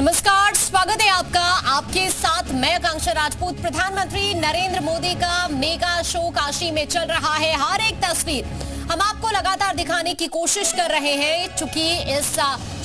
नमस्कार, स्वागत है आपका। आपके साथ मैं आकांक्षा राजपूत। प्रधानमंत्री नरेंद्र मोदी का मेगा शो काशी में चल रहा है। हर एक तस्वीर हम आपको लगातार दिखाने की कोशिश कर रहे हैं, चूंकि इस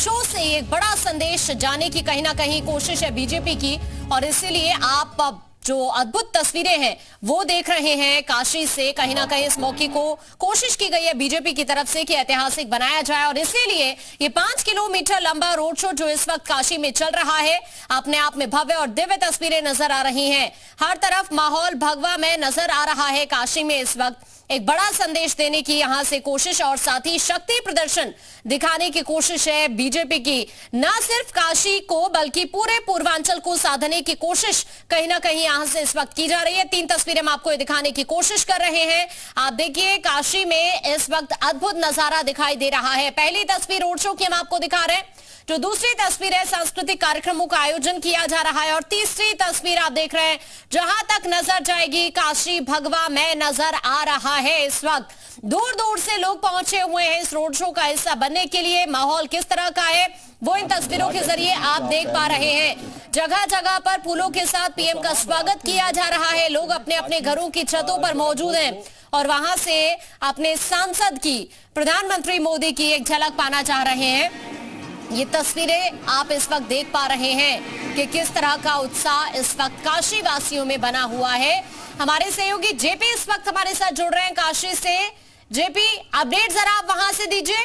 शो से एक बड़ा संदेश जाने की कहीं ना कहीं कोशिश है बीजेपी की, और इसीलिए आप जो अद्भुत तस्वीरें हैं वो देख रहे हैं काशी से। कहीं ना कहीं इस मौके को कोशिश की गई है बीजेपी की तरफ से कि ऐतिहासिक बनाया जाए, और इसीलिए ये 5 किलोमीटर लंबा रोड शो जो इस वक्त काशी में चल रहा है, अपने आप में भव्य और दिव्य तस्वीरें नजर आ रही हैं। हर तरफ माहौल भगवा में नजर आ रहा है। काशी में इस वक्त एक बड़ा संदेश देने की यहां से कोशिश और साथ ही शक्ति प्रदर्शन दिखाने की कोशिश है बीजेपी की। न सिर्फ काशी को बल्कि पूरे पूर्वांचल को साधने की कोशिश कहीं ना कहीं यहां से इस वक्त की जा रही है। 3 तस्वीरें हम आपको दिखाने की कोशिश कर रहे हैं। आप देखिए, काशी में इस वक्त अद्भुत नजारा दिखाई दे रहा है। पहली तस्वीर रोड शो की हम आपको दिखा रहे हैं, जो दूसरी तस्वीर है सांस्कृतिक कार्यक्रमों का आयोजन किया जा रहा है, और तीसरी तस्वीर आप देख रहे हैं जहां तक नजर जाएगी काशी भगवा में नजर आ रहा है। इस वक्त दूर दूर से लोग पहुंचे हुए हैं इस रोड शो का हिस्सा बनने के लिए। माहौल किस तरह का है वो इन तस्वीरों के जरिए आप देख पा रहे हैं। जगह जगह पर फूलों के साथ पीएम का स्वागत किया जा रहा है। लोग अपने अपने घरों की छतों पर मौजूद हैं और वहां से अपने सांसद की, प्रधानमंत्री मोदी की एक झलक पाना चाह रहे हैं। ये तस्वीरें आप इस वक्त देख पा रहे हैं कि किस तरह का उत्साह इस वक्त काशी वासियों में बना हुआ है। हमारे सहयोगी जेपी इस वक्त हमारे साथ जुड़ रहे हैं काशी से। जेपी, अपडेट जरा आप वहां से दीजिए।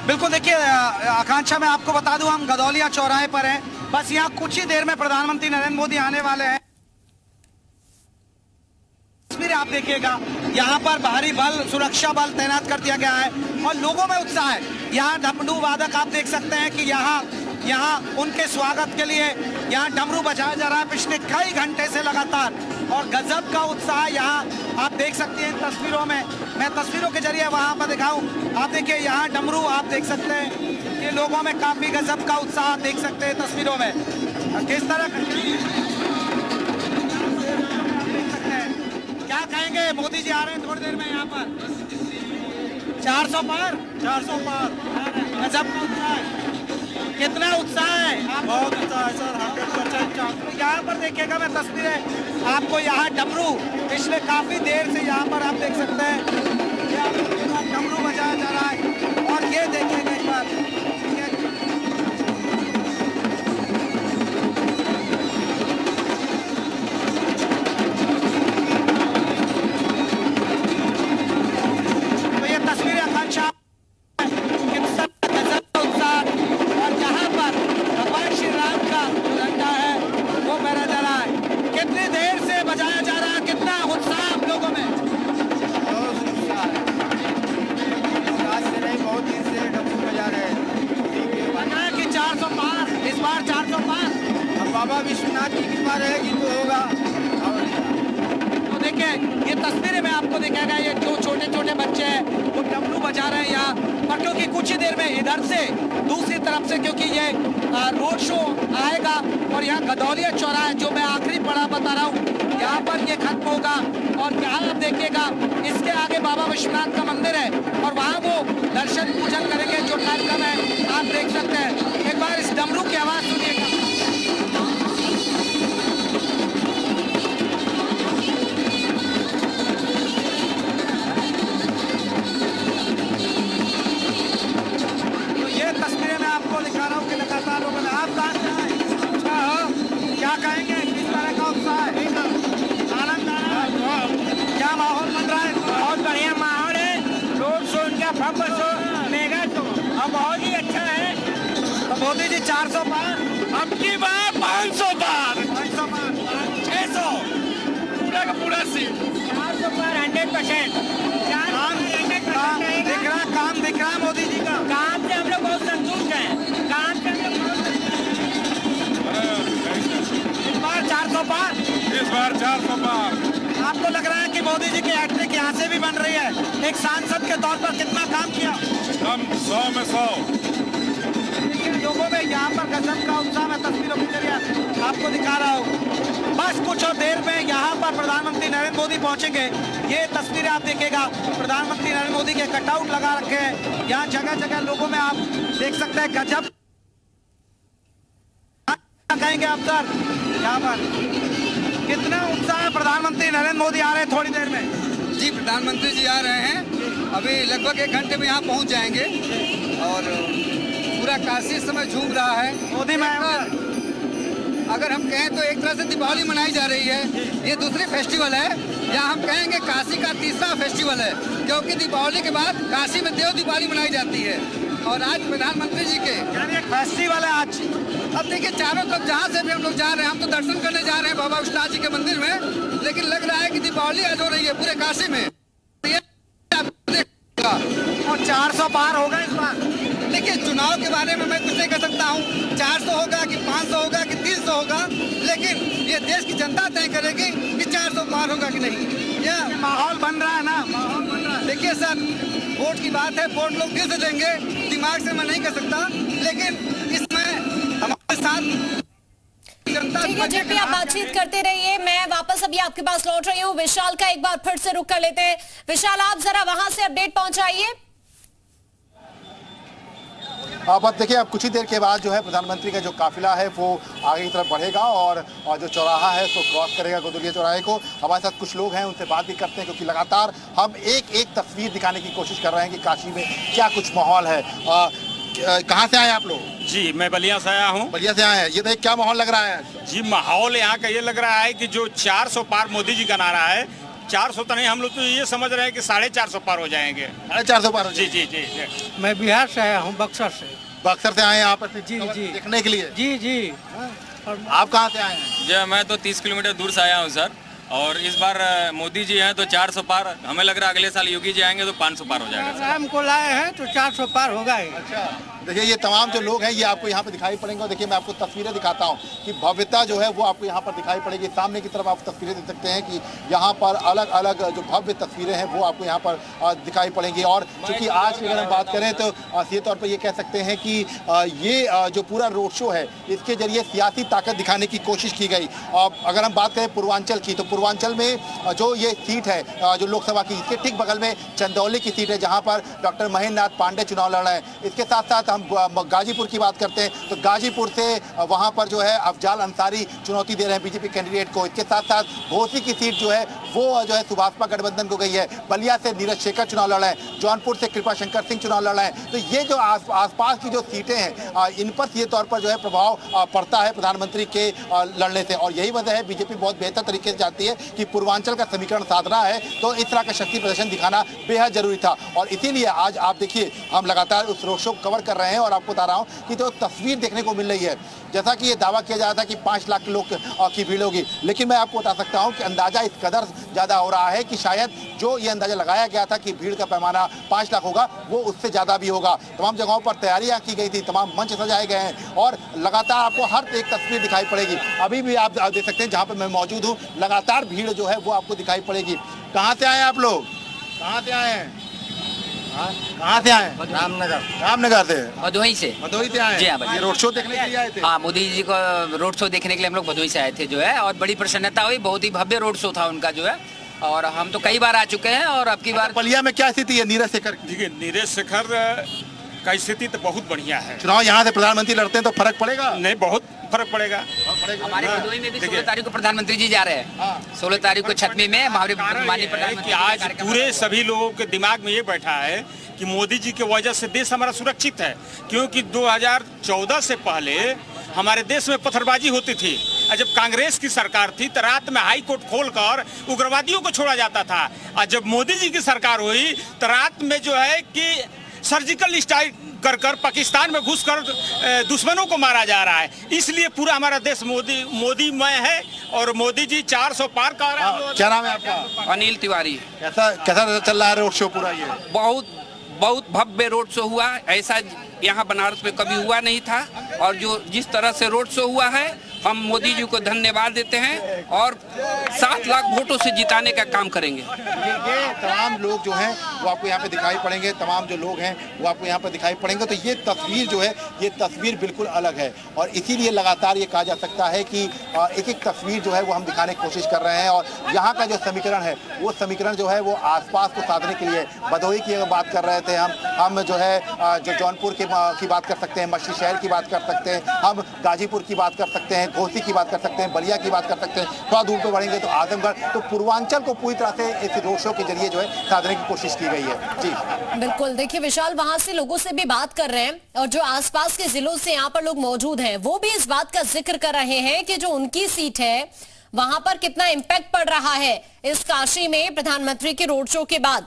बिल्कुल, देखिए आकांक्षा, मैं आपको बता दूं हम गदौलिया चौराहे पर हैं। बस यहाँ कुछ ही देर में प्रधानमंत्री नरेंद्र मोदी आने वाले हैं। तस्वीरें आप देखिएगा, यहाँ पर भारी बल, सुरक्षा बल तैनात कर दिया गया है और लोगों में उत्साह है। यहाँ डमरू वादक आप देख सकते हैं कि यहाँ उनके स्वागत के लिए यहाँ डमरू बजाया जा रहा है पिछले कई घंटे से लगातार, और गजब का उत्साह यहाँ आप देख सकते हैं इन तस्वीरों में। मैं तस्वीरों के जरिए वहाँ पर दिखाऊं, आप देखिए यहाँ डमरू आप देख सकते हैं कि लोगों में काफी गजब का उत्साह आप देख सकते हैं तस्वीरों में। किस तरह क्या कहेंगे, मोदी जी आ रहे हैं थोड़ी देर में यहाँ पर। 400 पार गजब का उत्साह है। कितना उत्साह है? बहुत उत्साह है सर, 100%। यहाँ पर देखिएगा, मैं तस्वीरें आपको, यहाँ डमरू पिछले काफी देर से यहाँ पर आप देख सकते हैं डमरू बजाया जा रहा है। और ये देखिएगा एक बार, बाबा विश्वनाथ जी की बात रहेगी तो होगा। तो देखिए, ये तस्वीरें में आपको दिखाएगा, ये जो छोटे छोटे बच्चे हैं वो डमरू बजा रहे हैं यहाँ पर, क्योंकि कुछ ही देर में इधर से दूसरी तरफ से, क्योंकि ये रोड शो आएगा और यहाँ गदौलिया चौराहा, जो मैं आखिरी पड़ा बता रहा हूँ, यहाँ पर ये खत्म होगा। और यहाँ आप देखिएगा, इसके आगे बाबा विश्वनाथ का मंदिर है और वहाँ वो दर्शन पूजन करेंगे, जो कार्यक्रम है आप देख सकते हैं। एक बार इस डमरू की आवाज सुनिएगा। कहेंगे किस तरह का उत्साह है? आनंद आ रहा है? क्या माहौल बन रहा है? बहुत बढ़िया माहौल है। रोड शो इनका भव्य शो, मेगा शो, और बहुत ही अच्छा है। तो मोदी जी 400 पार, अब की बार 500 पार, 500 पार, 600 पूरा का पूरा सीट, 400 पार 100%। काम दिख रहा है मोदी जी का। काम से हम लोग बहुत संतुष्ट हैं। काम से हम लोग इस बार 400 पार। आपको लग रहा है कि मोदी जी की हैट्रिक यहाँ से भी बन रही है? एक सांसद के तौर पर कितना काम किया? हम 100 में 100। लेकिन लोगों में यहाँ पर गजब का उत्साह, मैं तस्वीरों के जरिए आपको दिखा रहा हूँ। बस कुछ और देर में यहाँ पर प्रधानमंत्री नरेंद्र मोदी पहुंचेंगे। ये तस्वीरें आप देखिएगा, प्रधानमंत्री नरेंद्र मोदी के कटआउट लगा रखे हैं यहाँ जगह जगह, लोगों में आप देख सकते हैं गजब कहेंगे आप सर। यहाँ पर कितना उत्साह है, प्रधानमंत्री नरेंद्र मोदी आ रहे हैं थोड़ी देर में। जी प्रधानमंत्री जी आ रहे हैं, अभी लगभग 1 घंटे में यहाँ पहुँच जाएंगे और पूरा काशी इस समय झूम रहा है। मोदी में अगर हम कहें तो एक तरह से दीपावली मनाई जा रही है, ये दूसरी फेस्टिवल है, या हम कहेंगे काशी का तीसरा फेस्टिवल है, क्योंकि दीपावली के बाद काशी में देव दीपावली मनाई जाती है। और आज प्रधानमंत्री जी के फेस्टिवल है आज। अब देखिए चारों तरफ जहाँ से भी हम लोग जा रहे हैं, हम तो दर्शन करने जा रहे हैं बाबा विश्वनाथ जी के मंदिर में, लेकिन लग रहा है कि दीपावली आज हो रही है पूरे काशी में। और 400 पार होगा इस बार। देखिए चुनाव के बारे में मैं कुछ नहीं कह सकता हूँ, 400 होगा कि 500 होगा कि 300 होगा, लेकिन ये देश की जनता तय करेगी कि 400 पार होगा कि नहीं। ये माहौल बन रहा है ना, माहौल बन रहा है। देखिए सर, वोट की बात है, वोट लोग दिल से देंगे, दिमाग से मैं नहीं कह सकता, लेकिन इसमें हमारे साथ ठीक है जेपी, आप बातचीत करते रहिए, मैं वापस अभी आपके पास लौट रही हूँ। विशाल का एक बार फिर से रुक कर लेते हैं। विशाल, आप जरा वहां से अपडेट पहुंचाइए। बस देखिए, अब कुछ ही देर के बाद जो है प्रधानमंत्री का जो काफिला है वो आगे की तरफ बढ़ेगा और जो चौराहा है उसको क्रॉस करेगा, गोदुलिया चौराहे को। हमारे साथ कुछ लोग हैं, उनसे बात भी करते हैं, क्योंकि लगातार हम एक एक तस्वीर दिखाने की कोशिश कर रहे हैं कि काशी में क्या कुछ माहौल है। कहाँ से आए आप लोग? जी, मैं बलिया से आया हूँ। बलिया से आए हैं, ये तो क्या माहौल लग रहा है? जी, माहौल यहाँ का ये लग रहा है कि जो 400 पार मोदी जी का नारा है, 400 तो नहीं, हम लोग तो ये समझ रहे हैं कि 450 पार हो जाएंगे। 450 पार? जी जी जी। मैं बिहार से आया हूँ, बक्सर से। बक्सर से आए हैं यहाँ पर जी जी देखने के लिए? जी जी। आप कहाँ से आए हैं? जी, मैं तो 30 किलोमीटर दूर से आया हूँ सर, और इस बार मोदी जी हैं तो 400 पार, हमें लग रहा है अगले साल योगी जी आएंगे तो 500 पार हो जाएगा सर। हमको लाए हैं तो 400 पार होगा ही। अच्छा, देखिए ये तमाम जो लोग हैं ये आपको यहाँ पे दिखाई पड़ेंगे। और देखिए मैं आपको तस्वीरें दिखाता हूँ कि भव्यता जो है वो आपको यहाँ पर दिखाई पड़ेगी। सामने की तरफ आप तस्वीरें देख सकते हैं कि यहाँ पर अलग अलग जो भव्य तस्वीरें हैं वो आपको यहाँ पर दिखाई पड़ेंगी। और चूँकि आज की अगर हम बात करें तो सीधे तौर पर ये कह सकते हैं कि ये जो पूरा रोड शो है इसके जरिए सियासी ताकत दिखाने की कोशिश की गई। अगर हम बात करें पूर्वांचल की, तो पूर्वांचल में जो ये सीट है जो लोकसभा की, इसके ठीक बगल में चंदौली की सीट है जहाँ पर डॉक्टर महेंद्र नाथ पांडे चुनाव लड़ रहे हैं। इसके साथ साथ हम गाजीपुर की बात करते हैं तो गाजीपुर से वहां पर जो है अफजाल अंसारी चुनौती दे रहे हैं बीजेपी कैंडिडेट को। इसके साथ साथ घोसी की सीट जो है वो जो है सुभाषपा गठबंधन को गई है। बलिया से नीरज शेखर चुनाव लड़ रहे हैं, जौनपुर से कृपा शंकर सिंह चुनाव लड़ रहे हैं। तो ये जो आसपास की जो सीटें हैं इन पर सीधे तौर पर जो है प्रभाव पड़ता है प्रधानमंत्री के लड़ने से। और यही वजह है बीजेपी बहुत बेहतर तरीके से चाहती है कि पूर्वांचल का समीकरण साधना है तो इस तरह का शक्ति प्रदर्शन दिखाना बेहद जरूरी था। और इसीलिए आज आप देखिए हम लगातार उस रोड शो कवर कर रहे हैं और आपको बता रहा हूं कि जो तस्वीर देखने को मिल रही है, जैसा कि ये दावा किया जा रहा था कि 5 लाख लोग की भीड़ होगी, लेकिन मैं आपको बता सकता हूं कि अंदाजा इस कदर ज्यादा हो रहा है कि शायद जो ये अंदाजा लगाया गया था कि भीड़ का पैमाना 5 लाख होगा वो उससे ज्यादा भी होगा। तमाम जगहों पर तैयारियां की गई थी, तमाम मंच सजाए गए हैं और लगातार आपको हर एक तस्वीर दिखाई पड़ेगी। अभी भी आप देख सकते हैं जहां पर मैं मौजूद हूँ लगातार भीड़ जो है वो आपको दिखाई पड़ेगी। कहाँ से आए आप लोग? कहाँ से आए हैं? कहाँ से आए? रामनगर। रामनगर से? भदोही से। भदोही से आए? जी हाँ, ये रोड शो देखने के लिए आए थे? हाँ, मोदी जी को रोड शो देखने के लिए हम लोग भदोही से आए थे जो है, और बड़ी प्रसन्नता हुई। बहुत ही भव्य रोड शो था उनका जो है, और हम तो कई बार आ चुके हैं और अब की बार। बलिया में क्या स्थिति है नीरज शेखर की? देखिए, नीरज शेखर का स्थिति तो बहुत बढ़िया है। चुनाव यहाँ से प्रधानमंत्री लड़ते हैं तो फर्क पड़ेगा? नहीं, बहुत फर्क पड़ेगा। हमारे भदोही में भी 16 तारीख को प्रधानमंत्री जी जा रहे हैं। 16 तारीख को छतमी में हमारे माननीय प्रधानमंत्री आज पूरे सभी लोगों के दिमाग में ये बैठा है कि मोदी जी की वजह से देश हमारा सुरक्षित है, क्योंकि 2014 से पहले हमारे देश में पत्थरबाजी होती थी। जब कांग्रेस की सरकार थी तो रात में हाई कोर्ट खोलकर उग्रवादियों को छोड़ा जाता था, और जब मोदी जी की सरकार हुई तो रात में जो है कि सर्जिकल स्ट्राइक कर पाकिस्तान में घुसकर दुश्मनों को मारा जा रहा है। इसलिए पूरा हमारा देश मोदीमय है और मोदी जी 400 पार कर रहे हैं। क्या नाम है आपका? अनिल तिवारी। कैसा चल रहा है रोड शो पूरा? ये बहुत भव्य रोड शो हुआ, ऐसा यहाँ बनारस में कभी हुआ नहीं था। और जो जिस तरह से रोड शो हुआ है हम मोदी जी को धन्यवाद देते हैं और 7 लाख वोटों से जिताने का काम करेंगे। ये तमाम लोग जो हैं वो आपको यहाँ पे दिखाई पड़ेंगे, तमाम जो लोग हैं वो आपको यहाँ पे दिखाई पड़ेंगे। तो ये तस्वीर जो है, ये तस्वीर बिल्कुल अलग है और इसीलिए लगातार ये कहा जा सकता है कि एक एक तस्वीर जो है वो हम दिखाने की कोशिश कर रहे हैं। और यहाँ का जो समीकरण है वो समीकरण जो है वो आसपास को साधने के लिए, भदोही की अगर बात कर रहे थे हम जो है जो जौनपुर की बात कर सकते हैं, मछली शहर की बात कर सकते हैं, हम गाजीपुर की बात कर सकते हैं, घोसी की बात कर सकते हैं, बलिया की बात कर सकते हैं, थोड़ा दूर पे बढ़ेंगे तो आजमगढ़। तो पूर्वांचल को पूरी तरह से इस रोड शो के जरिए जो है साधने की कोशिश की गई है। जी बिल्कुल, देखिए विशाल, वहां से लोगों से भी बात कर रहे हैं और जो आसपास के जिलों से यहाँ पर लोग मौजूद हैं वो भी इस बात का जिक्र कर रहे हैं कि जो उनकी सीट है वहां पर कितना इम्पैक्ट पड़ रहा है इस काशी में प्रधानमंत्री के रोड शो के बाद।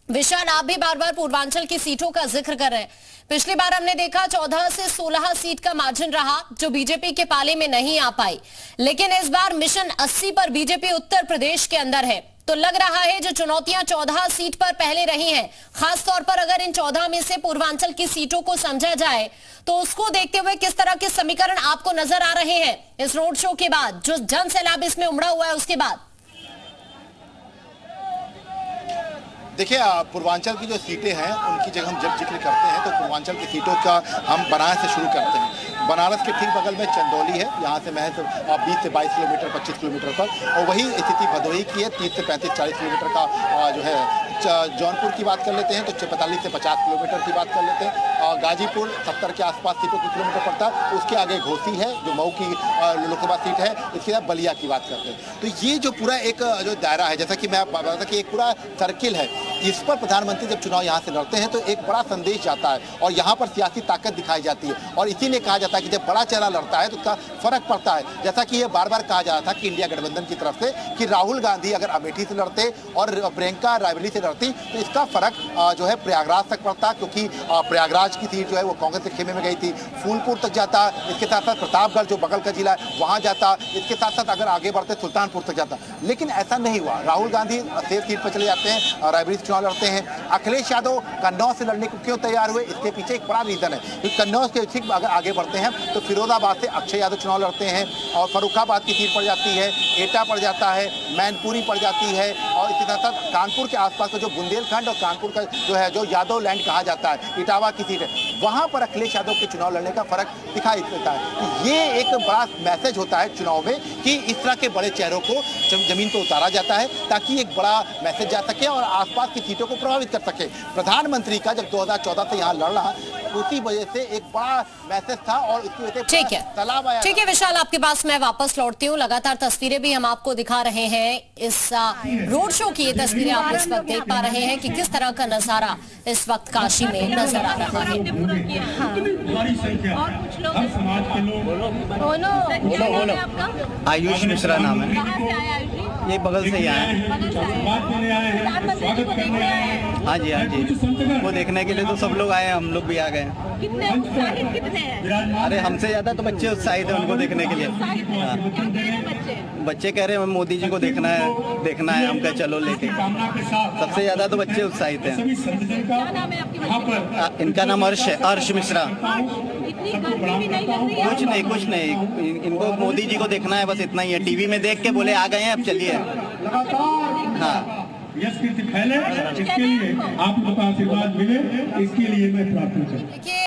विशाल, आप भी बार बार पूर्वांचल की सीटों का जिक्र कर रहे हैं। पिछली बार हमने देखा 14 से 16 सीट का मार्जिन रहा जो बीजेपी के पाले में नहीं आ पाई, लेकिन इस बार मिशन 80 पर बीजेपी उत्तर प्रदेश के अंदर है। तो लग रहा है जो चुनौतियां 14 सीट पर पहले रही हैं, खास तौर पर अगर इन 14 में से पूर्वांचल की सीटों को समझा जाए तो उसको देखते हुए किस तरह के समीकरण आपको नजर आ रहे हैं इस रोड शो के बाद, जो जन सैलाब इसमें उमड़ा हुआ है उसके बाद? देखिए, पूर्वांचल की जो सीटें हैं उनकी जब हम जिक्र करते हैं तो पूर्वांचल की सीटों का हम बनारस से शुरू करते हैं। बनारस के ठीक बगल में चंदौली है, यहाँ से महज 20 से 22 किलोमीटर 25 किलोमीटर पर, और वही स्थिति भदोही की है, 30 से 35-40 किलोमीटर का जो है। जौनपुर की बात कर लेते हैं तो 45 से 50 किलोमीटर की बात कर लेते हैं। गाजीपुर 70 के आसपास सीटों की किलोमीटर पड़ता है। उसके आगे घोसी है जो मऊ की लोकसभा सीट है, इसके बाद बलिया की बात करते हैं। तो ये जो पूरा एक जो दायरा है, जैसा कि मैं आपको बता था कि एक पूरा सर्किल है, इस पर प्रधानमंत्री जब चुनाव यहाँ से लड़ते हैं तो एक बड़ा संदेश जाता है और यहाँ पर सियासी ताकत दिखाई जाती है। और इसीलिए कहा जाता है कि जब बड़ा चेहरा लड़ता है तो उसका फर्क पड़ता है। जैसा कि ये बार बार कहा जा रहा था कि इंडिया गठबंधन की तरफ से कि राहुल गांधी अगर अमेठी से लड़ते और प्रियंका रायबरेली से लड़ती तो इसका फर्क जो है प्रयागराज तक पड़ता, क्योंकि प्रयागराज की सीट जो है वो कांग्रेस के खेमे में गई थी। फूलपुर तक जाता, इसके साथ साथ प्रतापगढ़ जो बगल का जिला है वहाँ जाता, इसके साथ साथ अगर आगे बढ़ते सुल्तानपुर तक जाता। लेकिन ऐसा नहीं हुआ। राहुल गांधी सेफ सीट पर चले जाते हैं, रायबरेली से चुनाव लड़ते हैं। अखिलेश यादव कन्नौज से लड़ने को क्यों तैयार हुए, इसके पीछे एक बड़ा रीजन है। क्योंकि कन्नौज के ठीक अगर आगे बढ़ते हैं तो फिरोजाबाद से अक्षय यादव चुनाव लड़ते हैं और फर्रुखाबाद की सीट पड़ जाती है, एटा पड़ जाता है, मैनपुरी पड़ जाती है, और इसके साथ साथ कानपुर के आसपास का जो बुंदेलखंड और कानपुर का जो है जो यादव लैंड कहा जाता है, इटावा की सीट है, वहां पर अखिलेश यादव के चुनाव लड़ने का फर्क दिखाई देता है। ये एक बड़ा मैसेज होता है चुनाव में कि इस तरह के बड़े चेहरों को जमीन पर उतारा जाता है ताकि एक बड़ा मैसेज जा सके और आसपास की सीटों को प्रभावित कर सके। प्रधानमंत्री का जब 2014 से यहाँ लड़ रहा, उसी वजह से एक बड़ा मैसेज था और इसकी वजह से ठीक है, ठीक है विशाल, आपके पास मैं वापस लौटती हूँ। लगातार तस्वीरें भी हम आपको दिखा रहे हैं, इस रोड शो की ये तस्वीरें आप इस वक्त देख पा रहे हैं कि किस तरह का नजारा इस वक्त काशी में नजर आ रहा है। आयुष मिश्रा नाम है, ये बगल से ही आए हैं। हाँ जी, हाँ जी, वो देखने के लिए तो सब लोग आए हैं, हम लोग भी आ गए हैं। कितने उत्साहित कितने हैं? अरे हमसे ज्यादा तो बच्चे उत्साहित हैं उनको देखने के लिए। हाँ। क्या कह रहे हैं बच्चे कह रहे हैं मोदी जी को देखना है, हम कह चलो लेके। सबसे ज्यादा तो बच्चे उत्साहित हैं। क्या नाम है आपके बच्चे? इनका नाम अर्श मिश्रा। इतनी गर्मी भी नहीं लग रही है? कुछ नहीं, इनको मोदी जी को देखना है, बस इतना ही है। टीवी में देख के बोले आ गए हैं, अब चलिए। हाँ, फैले, इसके लिए आप लोग का आशीर्वाद मिले, इसके लिए मैं प्रार्थना करता हूं।